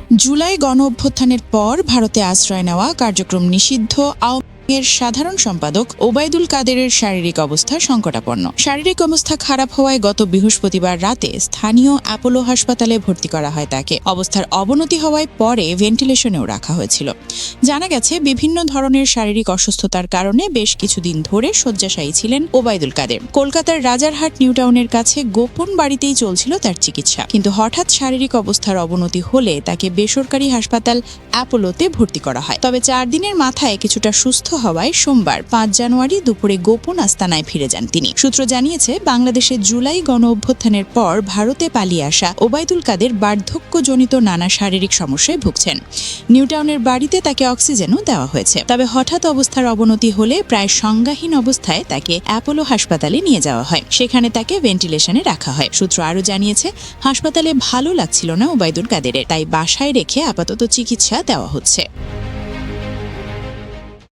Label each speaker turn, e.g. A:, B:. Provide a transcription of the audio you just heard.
A: জুলাই গণঅভ্যুত্থানের পর ভারতে আশ্রয় নেওয়া কার্যক্রম নিষিদ্ধ আওয়ামী লীগের সাধারণ সম্পাদক ওবায়দুল কাদেরের শারীরিক অবস্থা সংকটাপন্ন। শারীরিক অবস্থা খারাপ হওয়ায় গত বৃহস্পতিবার রাতে স্থানীয় অ্যাপোলো হাসপাতালে ভর্তি করা হয় তাকে। অবস্থার অবনতি হওয়ায় পরে ভেন্টিলেশনেও রাখা হয়েছিল। জানা গেছে, বিভিন্ন ধরনের শারীরিক অসুস্থতার কারণে বেশ কিছুদিন ধরে শয্যাশায়ী ছিলেন ওবায়দুল কাদের। কলকাতার রাজারহাট নিউটাউনের কাছে গোপন বাড়িতেই চলছিল তার চিকিৎসা, কিন্তু হঠাৎ শারীরিক অবস্থার অবনতি হলে তাকে বেসরকারি হাসপাতাল অ্যাপোলোতে ভর্তি করা হয়। তবে 4 দিনের মাথায় কিছুটা সুস্থ হওয়ায় সোমবার 5 জানুয়ারি দুপুরে গোপন আস্তানায় ফিরে যান তিনি। সূত্র জানিয়েছে, বাংলাদেশে জুলাই গণঅভ্যুত্থানের পর ভারতে পালিয়ে আসা ওবায়দুল কাদের বার্ধক্যজনিত নানা শারীরিক সমস্যায় ভুগছেন। নিউটাউনের বাড়িতে তাকে অক্সিজেনও দেওয়া হয়েছে। তবে হঠাৎ অবস্থার অবনতি হলে প্রায় সংজ্ঞাহীন অবস্থায় তাকে অ্যাপোলো হাসপাতালে নিয়ে যাওয়া হয়। সেখানে তাকে ভেন্টিলেশনে রাখা হয়। সূত্র আরও জানিয়েছে, হাসপাতালে ভালো লাগছিল না ওবায়দুল কাদেরের, তাই বাসায় রেখে আপাতত চিকিৎসা দেওয়া হচ্ছে।